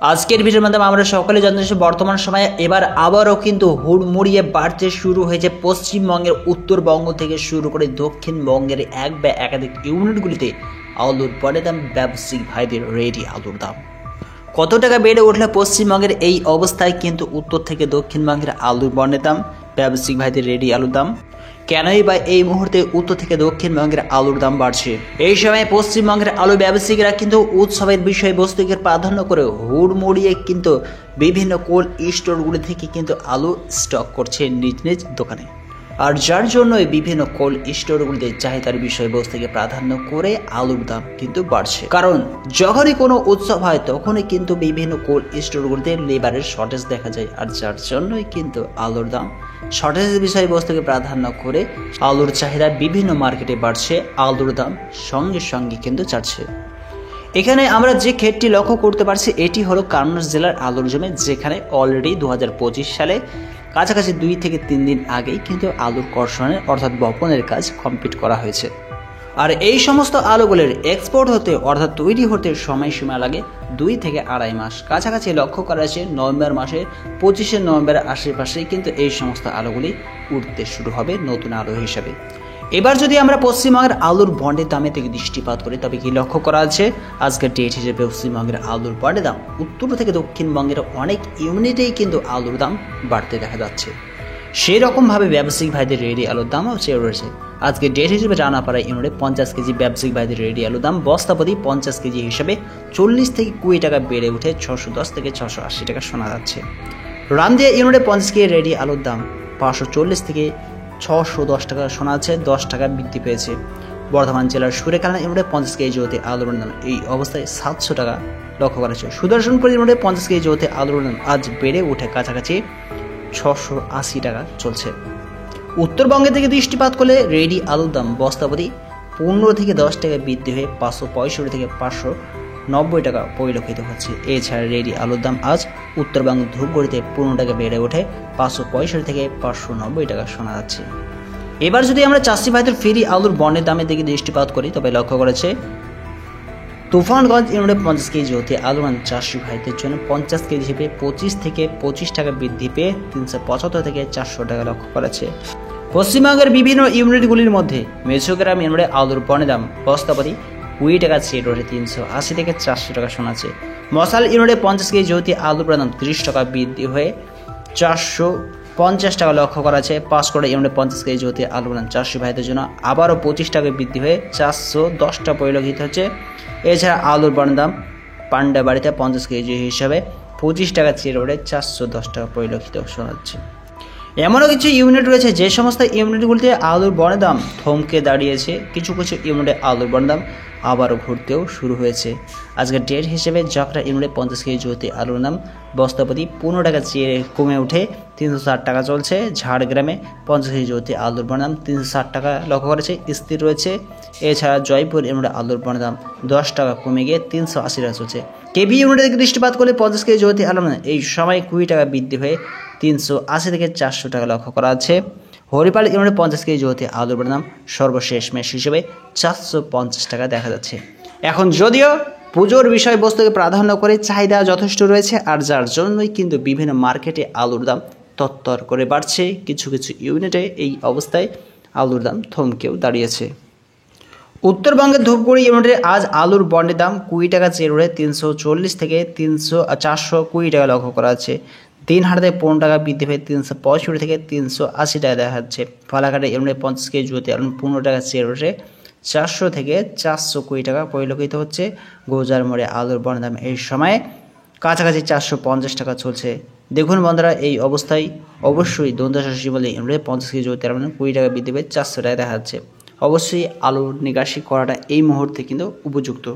আজকের ভিডিওর মাধ্যমে আমরা সকলে জানতে বর্তমান সময়ে এবার আবারও কিন্তু হুড়মুড়িয়ে বাড়তে শুরু হয়েছে পশ্চিমবঙ্গের উত্তরবঙ্গ থেকে শুরু করে দক্ষিণবঙ্গের এক বা একাধিক ইউনিটগুলিতে আলুর পরে দাম ব্যবসায়িক ভাইদের রেডি আলুর দাম কত টাকা বেড়ে উঠলে পশ্চিমবঙ্গের এই অবস্থায় কিন্তু উত্তর থেকে দক্ষিণবঙ্গের আলুর বন্ডের দাম ব্যবসায়িক ভাইদের রেডি আলুর দাম কেনই বা এই মুহূর্তে উত্তর থেকে দক্ষিণবঙ্গের আলুর দাম বাড়ছে। এই সময় পশ্চিমবঙ্গের আলু ব্যবসায়িকরা কিন্তু উৎসবের বিষয়বস্তুকে প্রাধান্য করে হুড়মুড়িয়ে কিন্তু বিভিন্ন কোল্ড স্টোরগুলি থেকে কিন্তু আলু স্টক করছে নিজ নিজ দোকানে, আর যার জন্যই বিভিন্ন কোল্ড স্টোরগুলিতে চাহিদার বিষয়বস্তুকে প্রাধান্য করে আলুর দাম কিন্তু বাড়ছে। কারণ যখনই কোনো উৎসব হয় তখনই কিন্তু বিভিন্ন কোল্ড স্টোরগুলিতে লেবারের শর্টেজ দেখা যায়, আর যার জন্যই কিন্তু আলুর দাম শর্টেজের বিষয়বস্তুকে প্রাধান্য করে আলুর চাহিদা বিভিন্ন মার্কেটে বাড়ছে, আলুর দাম সঙ্গে সঙ্গে কিন্তু চাচ্ছে। এখানে আমরা যে ক্ষেত্রটি লক্ষ্য করতে পারছি এটি হলো কান্নার জেলার আলুর জমি, যেখানে অলরেডি 2025 সালে কাছাকাছি 2 থেকে 3 দিন আগেই কিন্তু আলুর কর্ষণের অর্থাৎ বপনের কাজ কমপ্লিট করা হয়েছে। আর এই সমস্ত আলুগুলির এক্সপোর্ট হতে অর্থাৎ তৈরি হতে সময়সীমা লাগে 2 থেকে 2.5 মাস। কাছাকাছি লক্ষ্য করা হয়েছে নভেম্বর মাসের 25শে নভেম্বরের আশেপাশেই কিন্তু এই সমস্ত আলুগুলি উঠতে শুরু হবে নতুন আলু হিসাবে। এবার যদি আমরা পশ্চিমবঙ্গের আলুর বন্ডের দামে থেকে দৃষ্টিপাত করি তবে কি লক্ষ্য করা আছে আজকের ডেট হিসেবে পশ্চিমবঙ্গের আলুর বন্ডের দাম উত্তর থেকে দক্ষিণবঙ্গের অনেক ইউনিটেই কিন্তু আলুর দাম বাড়তে দেখা যাচ্ছে। সেই রকমভাবে ব্যবসায়িক ভাইদের রেডি আলুর দামও চেয়ে রয়েছে। আজকে ডেট হিসেবে রানাপাড়া ইউনিটে 50 কেজি ব্যবসায়িক ভাইদের রেডি আলুর দাম বস্তাপতি 50 কেজি হিসাবে 40 থেকে 20 টাকা বেড়ে উঠে 610 থেকে 680 টাকা শোনা যাচ্ছে। রামদিয়া ইউনিটে 50 কেজি রেডি আলুর দাম 540 থেকে 610 টাকা শোনা যাচ্ছে, 10 টাকা বৃদ্ধি পেয়েছে। বর্ধমান জেলার সুরেকালনা ইউনিটে 50 কেজি জোতে আলুর দাম এই অবস্থায় 700 টাকা লক্ষ্য করা হয়েছে। সুদর্শনপুর ইউনিটে 50 কেজি জোতে আলুর দাম আজ বেড়ে উঠে কাছাকাছি 680 টাকা চলছে। উত্তরবঙ্গে থেকে দৃষ্টিপাত করলে রেডি আলুর দাম বস্তাপতি 15 থেকে 10 টাকা বৃদ্ধি হয়ে 565 থেকে 590 টাকা পরিলক্ষিত হচ্ছে। এছাড়া রেডি আলুর দাম আজ উত্তরবঙ্গ ধূপগুড়িতে 15 টাকা বেড়ে ওঠে 565 থেকে 590 টাকা শোনা যাচ্ছে। এবার যদি আমরা চাষি ভাইদের ফেরি আলুর বন্ডের দামের দিকে দৃষ্টিপাত করি তবে লক্ষ্য করেছে তুফানগঞ্জ ইউনিটে 50 কেজি হতে আলুর দাম চাষি ভাইদের জন্য 50 কেজি হিসেবে 25 থেকে 25 টাকা বৃদ্ধি পেয়ে 375 থেকে 400 টাকা লক্ষ্য করেছে। পশ্চিমবঙ্গের বিভিন্ন ইউনিটগুলির মধ্যে মেঝোগ্রাম ইউনিটে আলুর বন্ডের দাম বস্তাপতি 20 টাকা ছেড়ে ওঠে 380 থেকে 400 টাকা শোনাচ্ছে। মশাল ইউনিটে 50 কেজি হতে আলুর দাম 30 টাকা বৃদ্ধি হয়ে 450 টাকা লক্ষ্য করা আছে। পাঁশকুড়া ইউনিটে 50 কেজি হতে আলুর দাম চাষি ভাইদের জন্য আবারও 25 টাকা বৃদ্ধি হয়ে 410 টাকা পরিলক্ষিত হচ্ছে। এছাড়া আলুর বন্ডের দাম পান্ডাবাড়িতে 50 কেজি হিসাবে 25 টাকা ছেড়ে ওঠে 410 টাকা পরিলক্ষিত শোনাচ্ছে। এমনও কিছু ইউনিট রয়েছে যে সমস্ত ইউনিটগুলিতে আলুর বন্ডের দাম থমকে দাঁড়িয়েছে, কিছু কিছু ইউনিটে আলুর বন্ডের দাম আবারও ঘুরতেও শুরু হয়েছে। আজকের ডেট হিসেবে জাকরা ইউনিটে 50 কেজি জোতে আলুর দাম বস্তাপতি 15 টাকা চেয়ে কমে উঠে 360 টাকা চলছে। ঝাড়গ্রামে 50 কেজি জোতে আলুর বন্ডের দাম 360 টাকা লক্ষ্য করেছে স্থির রয়েছে। এছাড়া জয়পুর ইউনিটে আলুর বন্ডের দাম 10 টাকা কমে গিয়ে 380 টাকা চলছে। কেবি ইউনিটে থেকে দৃষ্টিপাত করলে 50 কেজি জোতে আলুর দাম এই সময় 20 টাকা বৃদ্ধি হয়ে 380 থেকে 400 টাকা লক্ষ্য করা আছে। হরিপাল ইউনিটে 50 কেজি জোতে আলুর দাম সর্বশেষ ম্যাচ হিসেবে 450 টাকা দেখা যাচ্ছে। এখন যদিও পুজোর বিষয়বস্তুকে প্রাধান্য করে চাহিদা যথেষ্ট রয়েছে, আর যার জন্যই কিন্তু বিভিন্ন মার্কেটে আলুর দাম তত্তর করে বাড়ছে। কিছু কিছু ইউনিটে এই অবস্থায় আলুর দাম থমকেও দাঁড়িয়েছে। উত্তরবঙ্গের ধূপগুড়ি ইউনিটে আজ আলুর বন্ডের দাম 20 টাকা চেয়ে ওঠে 340 থেকে 420 টাকা লক্ষ্য করা আছে। দিনহাটাতে 15 টাকা বৃদ্ধি হয়ে 365 থেকে 380 টাকা দেখা যাচ্ছে। ফালাকাটা ইউনিটে 50 কেজি জোতে আলুর 15 টাকা চেয়ে ওঠে 400 থেকে 420 টাকা পরিলক্ষিত হচ্ছে। গোজার মোড়ে আলুর বন্ডের দাম এই সময়ে কাছাকাছি 450 টাকা চলছে। দেখুন বন্ধুরা, এই অবস্থায় অবশ্যই দন্তাশাসী বলে ইউনিটে 50 কেজি জোতে আলুর 20 টাকা বৃদ্ধি পেয়ে 400 টাকা দেখা যাচ্ছে। অবশ্যই আলুর নিকাশি করাটা এই মুহূর্তে কিন্তু উপযুক্ত।